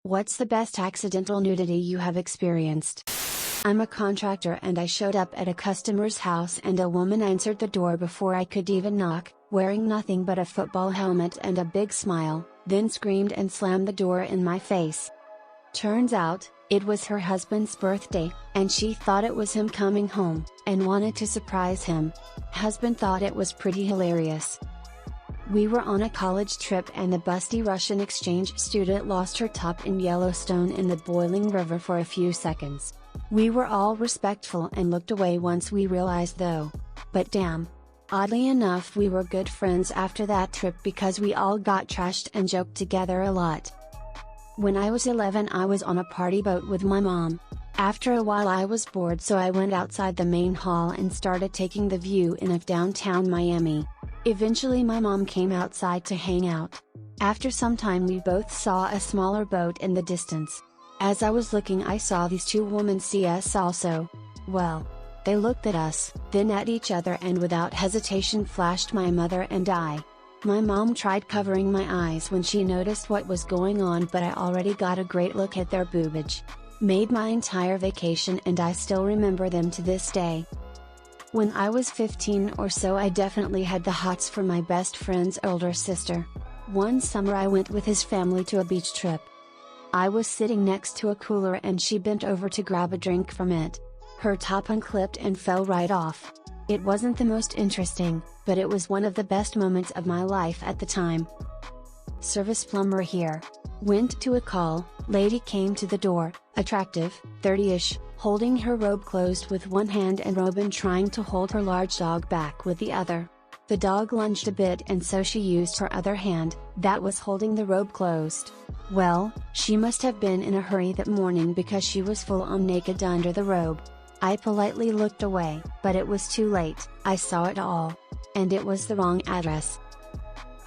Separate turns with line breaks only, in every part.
What's the best accidental nudity you have experienced? I'm a contractor and I showed up at a customer's house and a woman answered the door before I could even knock, wearing nothing but a football helmet and a big smile, then screamed and slammed the door in my face. Turns out, it was her husband's birthday, and she thought it was him coming home, and wanted to surprise him. Husband thought it was pretty hilarious. We were on a college trip and the busty Russian exchange student lost her top in Yellowstone in the boiling river for a few seconds. We were all respectful and looked away once we realized though. But damn. Oddly enough, we were good friends after that trip because we all got trashed and joked together a lot. When I was 11, I was on a party boat with my mom. After a while I was bored, so I went outside the main hall and started taking the view in of downtown Miami. Eventually my mom came outside to hang out. After some time we both saw a smaller boat in the distance. As I was looking, I saw these two women see us also. Well, they looked at us, then at each other, and without hesitation flashed my mother and I. My mom tried covering my eyes when she noticed what was going on, but I already got a great look at their boobage. Made my entire vacation, and I still remember them to this day. When I was 15 or so, I definitely had the hots for my best friend's older sister. One summer I went with his family to a beach trip. I was sitting next to a cooler and she bent over to grab a drink from it. Her top unclipped and fell right off. It wasn't the most interesting, but it was one of the best moments of my life at the time. Service plumber here. Went to a call, lady came to the door, attractive, 30-ish, holding her robe closed with one hand and Robin trying to hold her large dog back with the other. The dog lunged a bit and so she used her other hand, that was holding the robe closed. Well, she must have been in a hurry that morning because she was full on naked under the robe. I politely looked away, but it was too late, I saw it all. And it was the wrong address.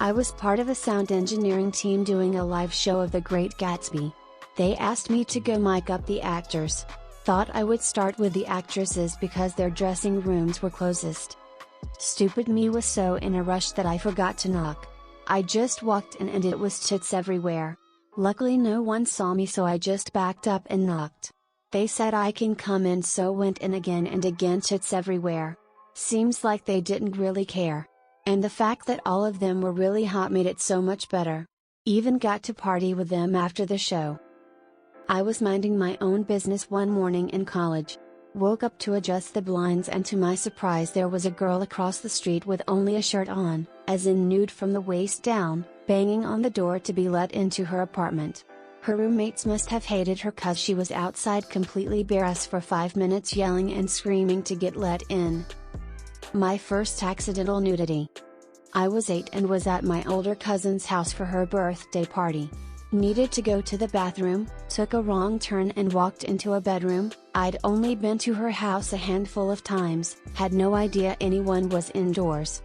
I was part of a sound engineering team doing a live show of The Great Gatsby. They asked me to go mic up the actors. Thought I would start with the actresses because their dressing rooms were closest. Stupid me was so in a rush that I forgot to knock. I just walked in and it was tits everywhere. Luckily no one saw me, so I just backed up and knocked. They said I can come in, so went in again, and again tits everywhere. Seems like they didn't really care. And the fact that all of them were really hot made it so much better. Even got to party with them after the show. I was minding my own business one morning in college. Woke up to adjust the blinds and to my surprise there was a girl across the street with only a shirt on, as in nude from the waist down, banging on the door to be let into her apartment. Her roommates must have hated her cause she was outside completely bare for 5 minutes yelling and screaming to get let in. My first accidental nudity. I was 8 and was at my older cousin's house for her birthday party. Needed to go to the bathroom, took a wrong turn and walked into a bedroom. I'd only been to her house a handful of times, had no idea anyone was indoors.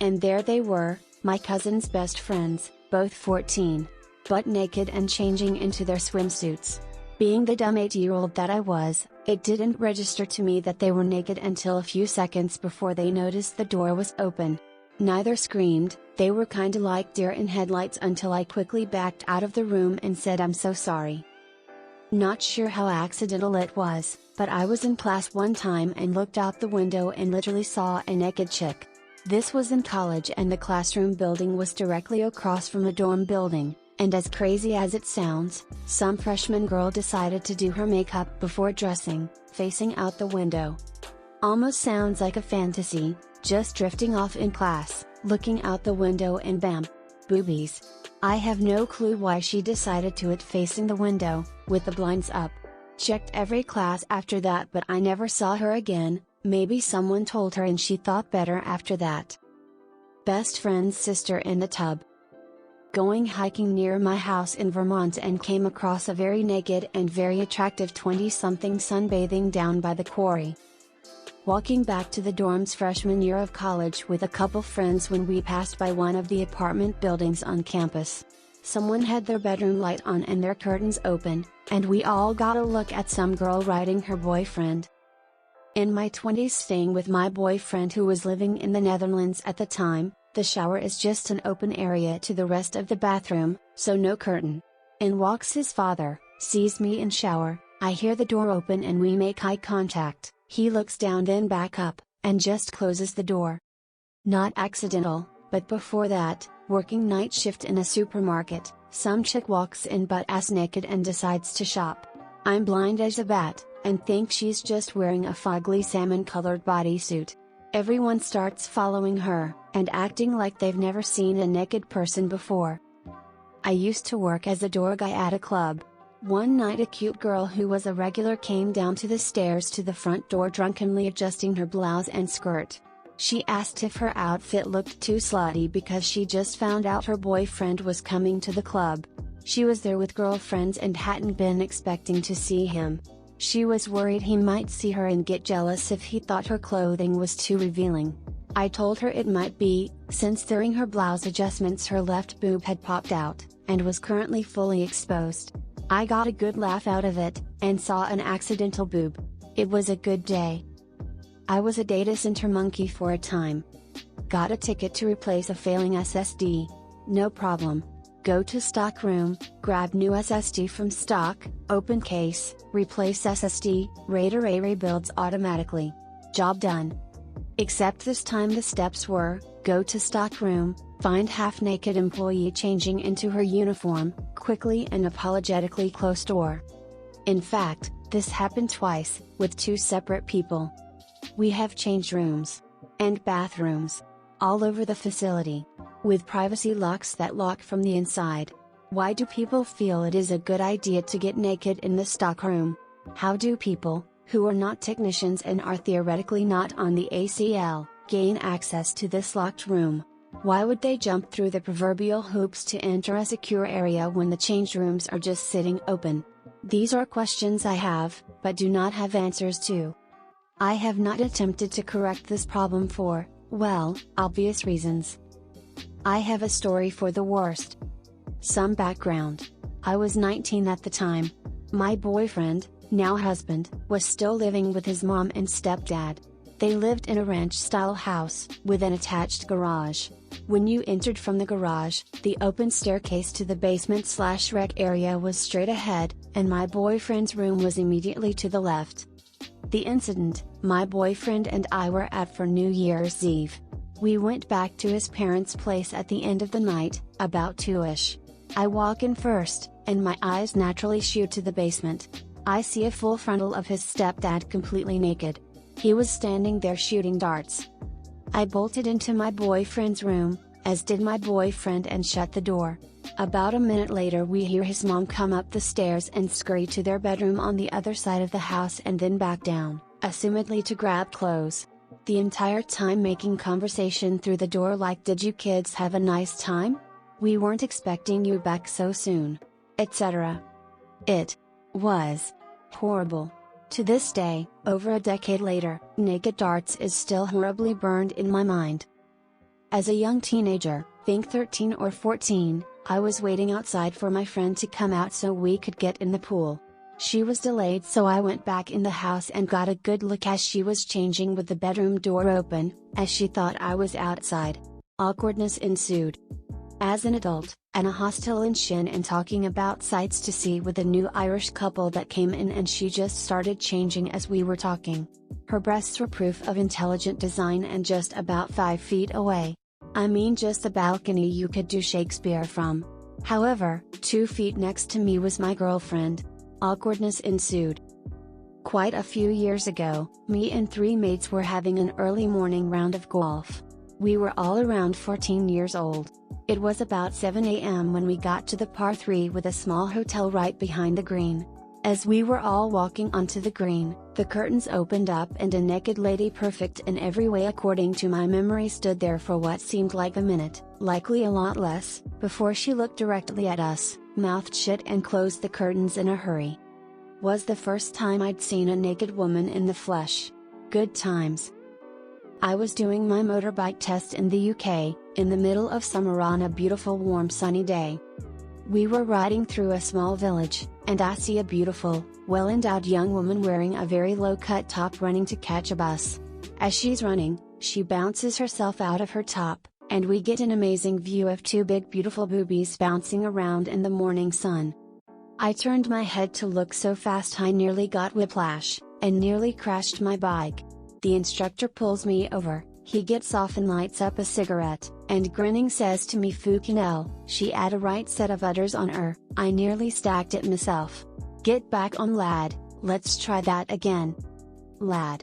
And there they were, my cousin's best friends, both 14. Butt naked and changing into their swimsuits. Being the dumb 8-year-old that I was, it didn't register to me that they were naked until a few seconds before they noticed the door was open. Neither screamed, they were kinda like deer in headlights until I quickly backed out of the room and said I'm so sorry. Not sure how accidental it was, but I was in class one time and looked out the window and literally saw a naked chick. This was in college and the classroom building was directly across from a dorm building, and as crazy as it sounds, some freshman girl decided to do her makeup before dressing, facing out the window. Almost sounds like a fantasy, just drifting off in class, looking out the window and bam! Boobies. I have no clue why she decided to it facing the window, with the blinds up. Checked every class after that, but I never saw her again. Maybe someone told her and she thought better after that. Best friend's sister in the tub. Going hiking near my house in Vermont and came across a very naked and very attractive 20-something sunbathing down by the quarry. Walking back to the dorms freshman year of college with a couple friends when we passed by one of the apartment buildings on campus. Someone had their bedroom light on and their curtains open, and we all got a look at some girl riding her boyfriend. In my 20s, staying with my boyfriend who was living in the Netherlands at the time, the shower is just an open area to the rest of the bathroom, so no curtain. In walks his father, sees me in shower, I hear the door open and we make eye contact, he looks down then back up, and just closes the door. Not accidental, but before that, working night shift in a supermarket, some chick walks in butt-ass naked and decides to shop. I'm blind as a bat, and think she's just wearing a fugly salmon-colored bodysuit. Everyone starts following her, and acting like they've never seen a naked person before. I used to work as a door guy at a club. One night a cute girl who was a regular came down to the stairs to the front door drunkenly adjusting her blouse and skirt. She asked if her outfit looked too slutty because she just found out her boyfriend was coming to the club. She was there with girlfriends and hadn't been expecting to see him. She was worried he might see her and get jealous if he thought her clothing was too revealing. I told her it might be, since during her blouse adjustments her left boob had popped out, and was currently fully exposed. I got a good laugh out of it, and saw an accidental boob. It was a good day. I was a data center monkey for a time. Got a ticket to replace a failing SSD. No problem. Go to stock room, grab new SSD from stock, open case, replace SSD, RAID array rebuilds automatically. Job done. Except this time the steps were, go to stock room, find half-naked employee changing into her uniform, quickly and apologetically close door. In fact, this happened twice, with two separate people. We have change rooms. And bathrooms. All over the facility. With privacy locks that lock from the inside. Why do people feel it is a good idea to get naked in the stockroom? How do people, who are not technicians and are theoretically not on the ACL, gain access to this locked room? Why would they jump through the proverbial hoops to enter a secure area when the change rooms are just sitting open? These are questions I have, but do not have answers to. I have not attempted to correct this problem for, well, obvious reasons. I have a story for the worst. Some background. I was 19 at the time. My boyfriend, now husband, was still living with his mom and stepdad. They lived in a ranch-style house, with an attached garage. When you entered from the garage, the open staircase to the basement/rec area was straight ahead, and my boyfriend's room was immediately to the left. The incident, my boyfriend and I were at for New Year's Eve. We went back to his parents' place at the end of the night, about 2ish. I walk in first, and my eyes naturally shoot to the basement. I see a full frontal of his stepdad completely naked. He was standing there shooting darts. I bolted into my boyfriend's room, as did my boyfriend, and shut the door. About a minute later we hear his mom come up the stairs and scurry to their bedroom on the other side of the house and then back down, assumedly to grab clothes. The entire time making conversation through the door like, "Did you kids have a nice time? We weren't expecting you back so soon," etc. It was horrible. To this day, over a decade later, naked darts is still horribly burned in my mind. As a young teenager, think 13 or 14, I was waiting outside for my friend to come out so we could get in the pool. She was delayed, so I went back in the house and got a good look as she was changing with the bedroom door open, as she thought I was outside. Awkwardness ensued. As an adult, and a hostile in shin and talking about sights to see with a new Irish couple that came in, and she just started changing as we were talking. Her breasts were proof of intelligent design and just about 5 feet away. I mean just a balcony you could do Shakespeare from. However, 2 feet next to me was my girlfriend. Awkwardness ensued. Quite a few years ago, me and 3 mates were having an early morning round of golf. We were all around 14 years old. It was about 7 a.m. when we got to the par 3 with a small hotel right behind the green. As we were all walking onto the green, the curtains opened up and a naked lady, perfect in every way according to my memory, stood there for what seemed like a minute, likely a lot less, before she looked directly at us, mouthed shut and closed the curtains in a hurry. Was the first time I'd seen a naked woman in the flesh. Good times. I was doing my motorbike test in the UK, in the middle of summer on a beautiful warm sunny day. We were riding through a small village, and I see a beautiful, well-endowed young woman wearing a very low-cut top running to catch a bus. As she's running, she bounces herself out of her top, and we get an amazing view of 2 big beautiful boobies bouncing around in the morning sun. I turned my head to look so fast I nearly got whiplash, and nearly crashed my bike. The instructor pulls me over, he gets off and lights up a cigarette, and grinning says to me, "Fucking she 'ad a right set of udders on 'er, I nearly stacked it myself. Get back on lad, let's try that again." Lad.